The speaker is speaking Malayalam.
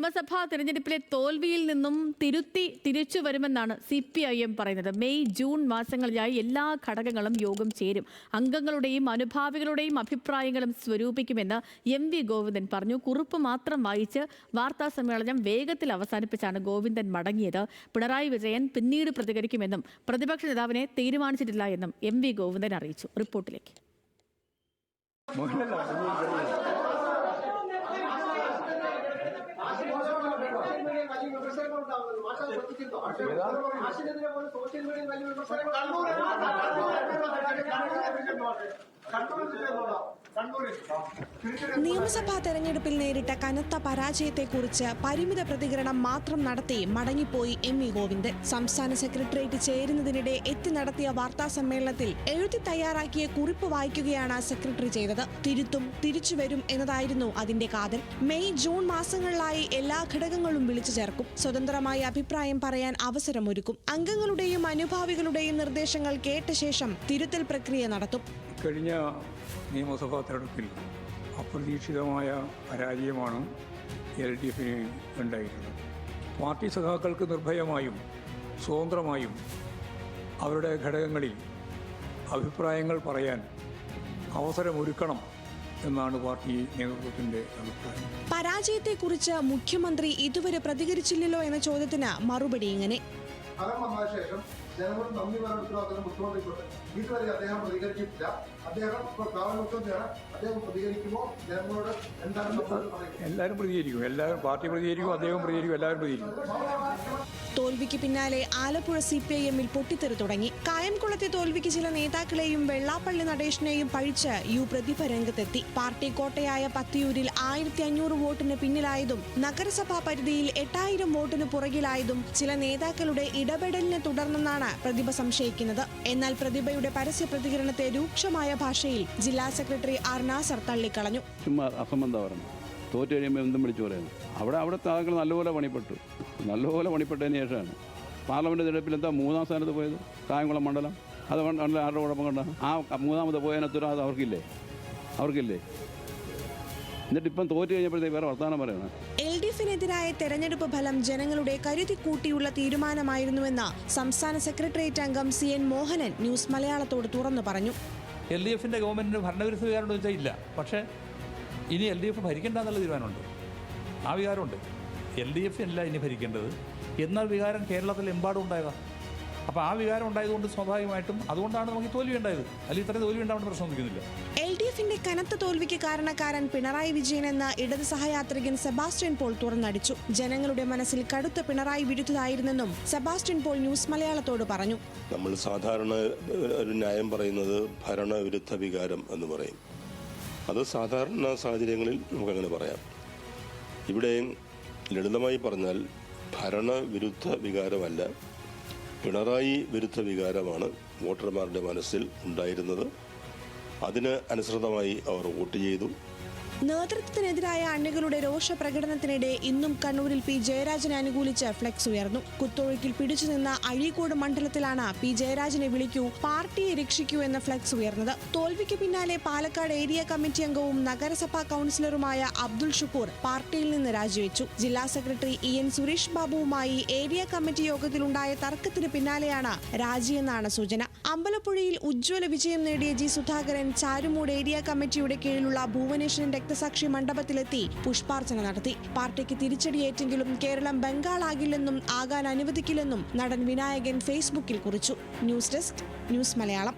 നിയമസഭാ തെരഞ്ഞെടുപ്പിലെ തോൽവിയിൽ നിന്നും തിരിച്ചു വരുമെന്നാണ് CPIM പറയുന്നത്. മെയ് ജൂൺ മാസങ്ങളിലായി എല്ലാ ഘടകങ്ങളും യോഗം ചേരും. അംഗങ്ങളുടെയും അനുഭാവികളുടെയും അഭിപ്രായങ്ങളും സ്വരൂപിക്കുമെന്ന് MV ഗോവിന്ദൻ പറഞ്ഞു. കുറിപ്പ് മാത്രം വായിച്ച് വാർത്താ സമ്മേളനം വേഗത്തിൽ അവസാനിപ്പിച്ചാണ് ഗോവിന്ദൻ മടങ്ങിയത്. പിണറായി വിജയൻ പിന്നീട് പ്രതികരിക്കുമെന്നും പ്രതിപക്ഷ നേതാവിനെ തീരുമാനിച്ചിട്ടില്ല എന്നും MV ഗോവിന്ദൻ അറിയിച്ചു. റിപ്പോർട്ടിലേക്ക്. നിയമസഭാ തെരഞ്ഞെടുപ്പിൽ നേരിട്ട കനത്ത പരാജയത്തെക്കുറിച്ച് പരിമിത പ്രതികരണം മാത്രം നടത്തി മടങ്ങിപ്പോയി MV ഗോവിന്ദൻ. സംസ്ഥാന സെക്രട്ടേറിയറ്റ് ചേരുന്നതിനിടെ എത്തി നടത്തിയ വാർത്താ സമ്മേളനത്തിൽ എഴുതി തയ്യാറാക്കിയ കുറിപ്പ് വായിക്കുകയാണ് സെക്രട്ടറി ചെയ്തത്. തിരിച്ചുവരും എന്നതായിരുന്നു അതിന്റെ കാതൽ. മെയ് ജൂൺ മാസങ്ങളിലായി എല്ലാ ഘടകങ്ങളും വിളിച്ചു ചേർക്കും. സ്വതന്ത്രമായി അഭിപ്രായം പറയാൻ അവസരമൊരുക്കും. അംഗങ്ങളുടെയും അനുഭാവികളുടെയും നിർദ്ദേശങ്ങൾ കേട്ട ശേഷം തിരുത്തൽ പ്രക്രിയ നടത്തും. കഴിഞ്ഞ നിയമസഭാ തെരഞ്ഞെടുപ്പിൽ അപ്രതീക്ഷിതമായ പരാജയമാണ് LDFന് ഉണ്ടായിട്ടുള്ളത്. പാർട്ടി സഖാക്കൾക്ക് നിർഭയമായും സ്വതന്ത്രമായും അവരുടെ ഘടകങ്ങളിൽ അഭിപ്രായങ്ങൾ പറയാൻ അവസരമൊരുക്കണം എന്നാണ് പാർട്ടി നേതൃത്വത്തിന്റെ അഭിപ്രായം. പരാജയത്തെക്കുറിച്ച് മുഖ്യമന്ത്രി ഇതുവരെ പ്രതികരിച്ചില്ലല്ലോ എന്ന ചോദ്യത്തിന് മറുപടി ഇങ്ങനെ: ജനങ്ങളോട് നന്ദി പറയാൻ ഉത്തരവാദിത്തം മുഖ്യമന്ത്രിക്കുണ്ട്. ഇതുവരെ അദ്ദേഹം പ്രതികരിച്ചിട്ടില്ല. അദ്ദേഹം മുഖ്യമന്ത്രിയാണ്. അദ്ദേഹം പ്രതികരിക്കുമ്പോൾ ജനങ്ങളോട് എന്താണ് എല്ലാവരും പ്രതികരിക്കും. പാർട്ടി പ്രതികരിക്കും, അദ്ദേഹം പ്രതികരിക്കും, എല്ലാവരും പ്രതികരിക്കും. തോൽവിക്ക് പിന്നാലെ ആലപ്പുഴ CPIMൽ പൊട്ടിത്തെറി തുടങ്ങി. കായംകുളത്തെ തോൽവിക്ക് ചില നേതാക്കളെയും വെള്ളാപ്പള്ളി നടേശനെയും പഴിച്ച് പ്രതിഭ രംഗത്തെത്തി. പാർട്ടി കോട്ടയായ പത്തിയൂരിൽ 1500 വോട്ടിന് പിന്നിലായതും നഗരസഭാ പരിധിയിൽ 8000 വോട്ടിന് പുറകിലായതും ചില നേതാക്കളുടെ ഇടപെടലിനെ തുടർന്നെന്നാണ് പ്രതിഭ സംശയിക്കുന്നത്. എന്നാൽ പ്രതിഭയുടെ പരസ്യ പ്രതികരണത്തെ രൂക്ഷമായ ഭാഷയിൽ ജില്ലാ സെക്രട്ടറി R നാസർ തള്ളിക്കളഞ്ഞു. തോറ്റു കഴിയുമ്പോൾ എന്തും വിളിച്ചു പറയുന്നു. അവിടുത്തെ ആളുകൾ നല്ലപോലെ പണിപ്പെട്ടതിന് ശേഷമാണ് പാർലമെന്റ് തെരഞ്ഞെടുപ്പിൽ എന്താ 3ാം സ്ഥാനത്ത് പോയത്. കായംകുളം മണ്ഡലം അത് ആരുടെ കുഴപ്പം കണ്ട ആ 3ാമത് പോയതിനകത്തൊരു അത് അവർക്കില്ലേ. എന്നിട്ട് ഇപ്പം തോറ്റു കഴിഞ്ഞപ്പോഴത്തേക്ക് വേറെ വർത്തമാനം പറയണം. LDFനെതിരായ തെരഞ്ഞെടുപ്പ് ഫലം ജനങ്ങളുടെ കരുതി കൂട്ടിയുള്ള തീരുമാനമായിരുന്നുവെന്ന് സംസ്ഥാന സെക്രട്ടേറിയറ്റ് അംഗം CN മോഹനൻ ന്യൂസ് മലയാളത്തോട് തുറന്നു പറഞ്ഞു. LDFന്റെ ഗവൺമെന്റിന് ഭരണവിരുദ്ധ വികാരമുണ്ടോ വെച്ചാൽ ഇല്ല. പക്ഷേ ഇനി LDF ഭരിക്കേണ്ടെന്നുള്ള തീരുമാനമുണ്ട്. ആ വികാരമുണ്ട്. LDF അല്ല ഇനി ഭരിക്കേണ്ടത്. എന്നാൽ വികാരം കേരളത്തിൽ എമ്പാടും ഉണ്ടായതാണ്. അപ്പോൾ ആ വികാരം ഉണ്ടായതുകൊണ്ട് സ്വാഭാവികമായിട്ടും അതുകൊണ്ടാണ് നമുക്ക് തോൽവി ഉണ്ടായത്. അല്ലെങ്കിൽ ഇത്രയും തോൽവി ഉണ്ടാവേണ്ട പ്രശ്നമൊന്നുമില്ല. LDFന്റെ കനത്ത തോൽവിക്ക് കാരണക്കാരൻ പിണറായി വിജയൻ എന്ന ഇടത് സഹയാത്രികൻ സെബാസ്റ്റ്യൻ പോൾ തുറന്നടിച്ചു. ജനങ്ങളുടെ മനസ്സിൽ കടുത്ത പിണറായി വിരുദ്ധതായിരുന്നെന്നും സെബാസ്റ്റ്യൻ പോൾ ന്യൂസ് മലയാളത്തോട് പറഞ്ഞു. നമ്മൾ സാധാരണ ഒരു ന്യായം പറയുന്നത് ഭരണവിരുദ്ധ വികാരം എന്ന് പറയും. അത് സാധാരണ സാഹചര്യങ്ങളിൽ നമുക്കങ്ങനെ പറയാം. ഇവിടെ ലളിതമായി പറഞ്ഞാൽ ഭരണവിരുദ്ധ വികാരമല്ല, പിണറായി വിരുദ്ധ വികാരമാണ് വോട്ടർമാരുടെ മനസ്സിൽ ഉണ്ടായിരുന്നത്. അതിന് അനുസൃതമായി അവർ വോട്ട് ചെയ്തു. നേതൃത്വത്തിനെതിരായ അണികളുടെ രോഷ പ്രകടനത്തിനിടെ ഇന്നും കണ്ണൂരിൽ P ജയരാജനെ അനുകൂലിച്ച് ഫ്ലെക്സ് ഉയർന്നു. കുത്തൊഴുക്കിൽ പിടിച്ചുനിന്ന അഴീക്കോട് മണ്ഡലത്തിലാണ് P ജയരാജനെ വിളിക്കൂ, പാർട്ടിയെ രക്ഷിക്കൂ എന്ന ഫ്ലെക്സ് ഉയർന്നത്. തോൽവിക്ക് പിന്നാലെ പാലക്കാട് ഏരിയ കമ്മിറ്റി അംഗവും നഗരസഭാ കൌൺസിലറുമായ അബ്ദുൾ ഷുക്കൂർ പാർട്ടിയിൽ നിന്ന് രാജിവെച്ചു. ജില്ലാ സെക്രട്ടറി EN സുരേഷ് ബാബുവുമായി ഏരിയ കമ്മിറ്റി യോഗത്തിലുണ്ടായ തർക്കത്തിന് പിന്നാലെയാണ് രാജിയെന്നാണ് സൂചന. അമ്പലപ്പുഴയിൽ ഉജ്ജ്വല വിജയം നേടിയ G സുധാകരൻ ചാരുമൂട് ഏരിയ കമ്മിറ്റിയുടെ കീഴിലുള്ള ഭുവനേശ്വരൻ രക്തസാക്ഷി മണ്ഡപത്തിലെത്തി പുഷ്പാർച്ചന നടത്തി. പാർട്ടിക്ക് തിരിച്ചടിയേറ്റെങ്കിലും കേരളം ബംഗാളാകില്ലെന്നും ആകാൻ അനുവദിക്കില്ലെന്നും നടൻ വിനായകൻ ഫേസ്ബുക്കിൽ കുറിച്ചു. News desk news Malayalam.